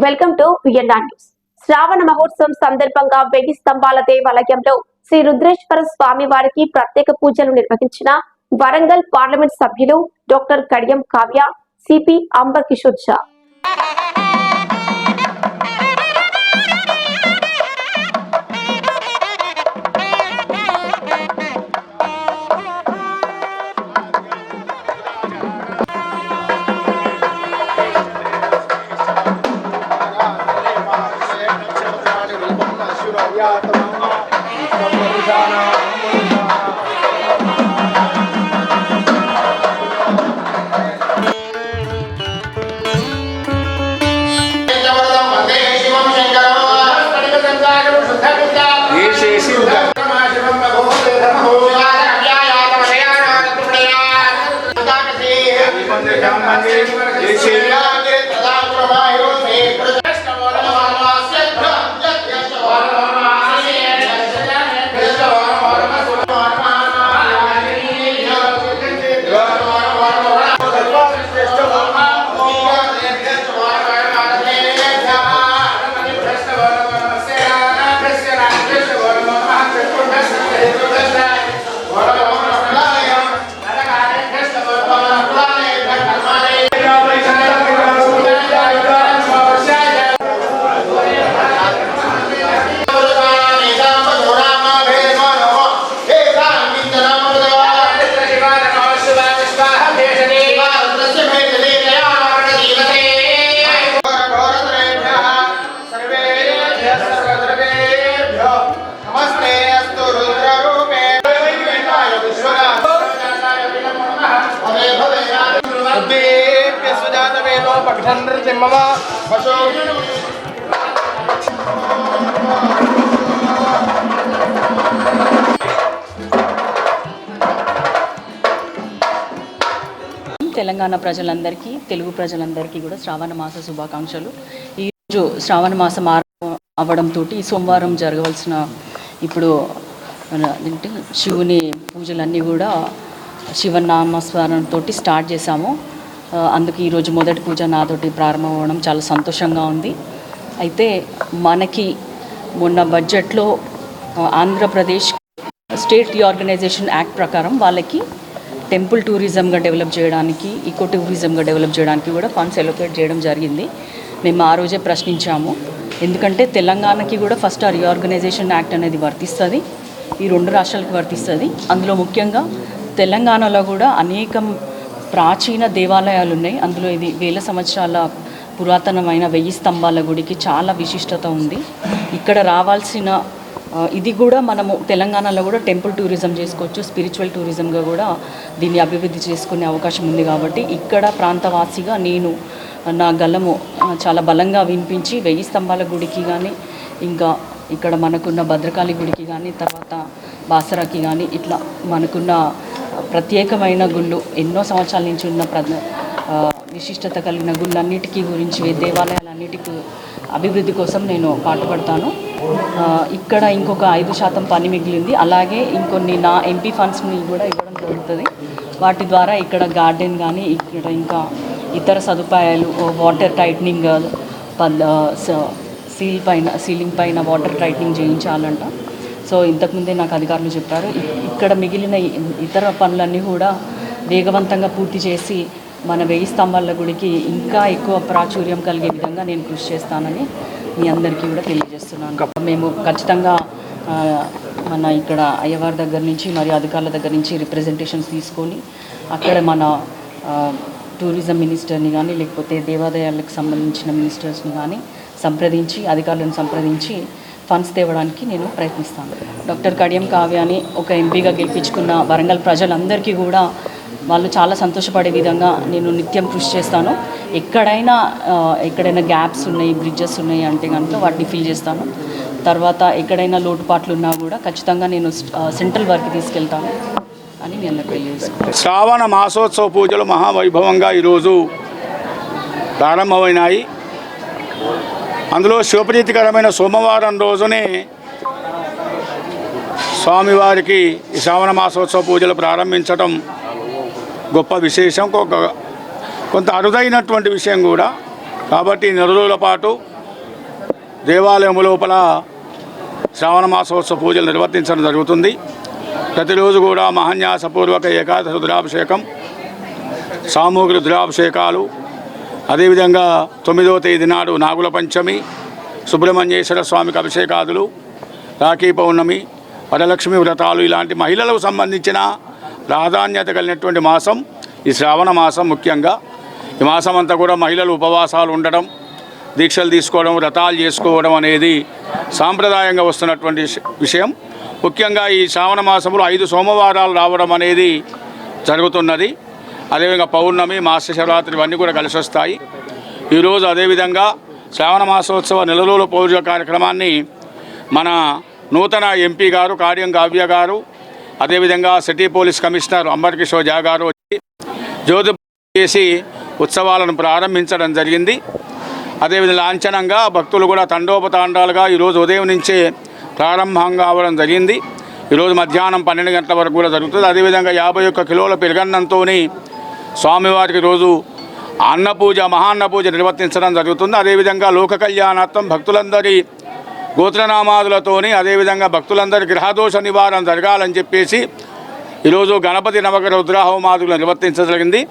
Welcome to VNR news. శ్రావణ మహోత్సవం సందర్భంగా 1000 స్తంభాల దేవాలయంలో శ్రీ రుద్రేశ్వర స్వామి వారికి ప్రత్యేక పూజలు నిర్వహించిన వరంగల్ పార్లమెంట్ సభ్యులు డాక్టర్ కడియం కావ్య, సిపి అంబర్ కిషోర్ షా. తెలంగాణ ప్రజలందరికీ, తెలుగు ప్రజలందరికీ కూడా శ్రావణ మాస శుభాకాంక్షలు. ఈరోజు శ్రావణ మాసం అవ్వడంతో సోమవారం జరగవలసిన ఇప్పుడు శివుని పూజలన్నీ కూడా శివనామస్మరణతో స్టార్ట్ చేశాము. అందుకు ఈరోజు మొదటి పూజ నాతోటి ప్రారంభం అవ్వడం చాలా సంతోషంగా ఉంది. అయితే మనకి మొన్న బడ్జెట్లో ఆంధ్రప్రదేశ్ స్టేట్ రీఆర్గనైజేషన్ యాక్ట్ ప్రకారం వాళ్ళకి టెంపుల్ టూరిజంగా డెవలప్ చేయడానికి, ఈకో టూరిజంగా డెవలప్ చేయడానికి కూడా ఫండ్స్ అలొకేట్ చేయడం జరిగింది. మేము ఆ రోజే ప్రశ్నించాము. ఎందుకంటే తెలంగాణకి కూడా ఫస్ట్ ఆ రీఆర్గనైజేషన్ యాక్ట్ అనేది వర్తిస్తుంది, ఈ రెండు రాష్ట్రాలకు వర్తిస్తుంది. అందులో ముఖ్యంగా తెలంగాణలో కూడా అనేకం ప్రాచీన దేవాలయాలు ఉన్నాయి. అందులో ఇది 1000 సంవత్సరాల పురాతనమైన 1000 స్తంభాల గుడికి చాలా విశిష్టత ఉంది. ఇక్కడ రావాల్సిన ఇది కూడా మనము తెలంగాణలో కూడా టెంపుల్ టూరిజం చేసుకోవచ్చు, స్పిరిచువల్ టూరిజంగా కూడా దీన్ని అభివృద్ధి చేసుకునే అవకాశం ఉంది. కాబట్టి ఇక్కడ ప్రాంతవాసిగా నేను నా గలము చాలా బలంగా వినిపించి 1000 స్తంభాల గుడికి కానీ, ఇంకా ఇక్కడ మనకున్న భద్రకాళి గుడికి కానీ, తర్వాత బాసరాకి కానీ, ఇట్లా మనకున్న ప్రత్యేకమైన గుళ్ళు, ఎన్నో సంవత్సరాల నుంచి ఉన్న విశిష్టత కలిగిన గుళ్ళన్నిటికీ గురించి, దేవాలయాలన్నిటికీ అభివృద్ధి కోసం నేను పాటుపడతాను. ఇక్కడ ఇంకొక 5% పని మిగిలింది. అలాగే ఇంకొన్ని నా ఎంపీ ఫండ్స్ని కూడా ఇవ్వడం జరుగుతుంది. వాటి ద్వారా ఇక్కడ గార్డెన్ కానీ, ఇక్కడ ఇంకా ఇతర సదుపాయాలు, వాటర్ టైట్నింగ్, సీలింగ్ పైన వాటర్ టైట్నింగ్ చేయించాలంట. సో ఇంతకుముందే నాకు అధికారులు చెప్పారు. ఇక్కడ మిగిలిన ఇతర పనులన్నీ కూడా వేగవంతంగా పూర్తి చేసి మన 1000 స్తంభాల గుడికి ఇంకా ఎక్కువ ప్రాచుర్యం కలిగే విధంగా నేను కృషి చేస్తానని మీ అందరికీ కూడా తెలియజేస్తున్నాను. మేము ఖచ్చితంగా మన ఇక్కడ అయ్యవారి దగ్గర నుంచి మరియు అధికారుల దగ్గర నుంచి రిప్రజెంటేషన్స్ తీసుకొని అక్కడ మన టూరిజం మినిస్టర్ని కానీ, లేకపోతే దేవాలయాలకు సంబంధించిన మినిస్టర్స్ని కానీ సంప్రదించి, అధికారులను సంప్రదించి ఫండ్స్ తేవడానికి నేను ప్రయత్నిస్తాను. డాక్టర్ కడియం కావ్యాని ఒక ఎంపీగా గెలిపించుకున్న వరంగల్ ప్రజలందరికీ కూడా వాళ్ళు చాలా సంతోషపడే విధంగా నేను నిత్యం కృషి చేస్తాను. ఎక్కడైనా గ్యాప్స్ ఉన్నాయి, బ్రిడ్జెస్ ఉన్నాయి అంటే కనుక వాటిని ఫిల్ చేస్తాను. తర్వాత ఎక్కడైనా లోటుపాట్లు ఉన్నా కూడా ఖచ్చితంగా నేను సెంట్రల్ వర్క్ తీసుకెళ్తాను అని మీ అందరికీ తెలియజేస్తాను. శ్రావణ మాసోత్సవ పూజలు మహావైభవంగా ఈరోజు ప్రారంభమైనాయి. అందులో శివప్రీతికరమైన సోమవారం రోజునే స్వామివారికి ఈ శ్రావణ మాసోత్సవ పూజలు ప్రారంభించడం గొప్ప విశేషం, కొంత అరుదైనటువంటి విషయం కూడా. కాబట్టి 4 రోజుల పాటు దేవాలయం లోపల శ్రావణ మాసోత్సవ పూజలు నిర్వర్తించడం జరుగుతుంది. ప్రతిరోజు కూడా మహాన్యాసపూర్వక ఏకాదశి రుద్రాభిషేకం, సామూహిక రుద్రాభిషేకాలు, అదేవిధంగా 9వ తేదీ నాడు నాగుల పంచమి, సుబ్రహ్మణ్యేశ్వర స్వామికి అభిషేకాదులు, రాఖీ పౌర్ణమి, వరలక్ష్మి వ్రతాలు ఇలాంటి మహిళలకు సంబంధించిన ప్రాధాన్యత కలిగినటువంటి మాసం ఈ శ్రావణ మాసం. ముఖ్యంగా ఈ మాసం అంతా కూడా మహిళలు ఉపవాసాలు ఉండడం, దీక్షలు తీసుకోవడం, వ్రతాలు చేసుకోవడం అనేది సాంప్రదాయంగా వస్తున్నటువంటి విషయం. ముఖ్యంగా ఈ శ్రావణ మాసంలో 5 సోమవారాలు రావడం అనేది జరుగుతున్నది. అదేవిధంగా పౌర్ణమి, మాస శివరాత్రి ఇవన్నీ కూడా కలిసి వస్తాయి. ఈరోజు అదేవిధంగా శ్రావణ మాసోత్సవ నెలరోజుల పూజ కార్యక్రమాన్ని మన నూతన ఎంపీ గారు కార్యం కావ్య గారు, అదేవిధంగా city police commissioner Ambar Kishore Jha గారు వచ్చి జ్యోతి చేసి ఉత్సవాలను ప్రారంభించడం జరిగింది. అదేవిధంగా లాంఛనంగా భక్తులు కూడా తండోపతాండాలుగా ఈరోజు ఉదయం నుంచే ప్రారంభం కావడం జరిగింది. ఈరోజు మధ్యాహ్నం 12 గంటల వరకు కూడా జరుగుతుంది. అదేవిధంగా 51 కిలోల పెరుగన్నంతో స్వామివారికి రోజు అన్నపూజ, మహాన్నపూజ నిర్వర్తించడం జరుగుతుంది. అదేవిధంగా లోక కళ్యాణార్థం భక్తులందరి గోత్రనామాదులతోని, అదేవిధంగా భక్తులందరి గ్రహదోష నివారణ జరగాలని చెప్పేసి ఈరోజు గణపతి నవగ్రహ రుద్రాహోమాదులు నిర్వర్తించగలిగింది.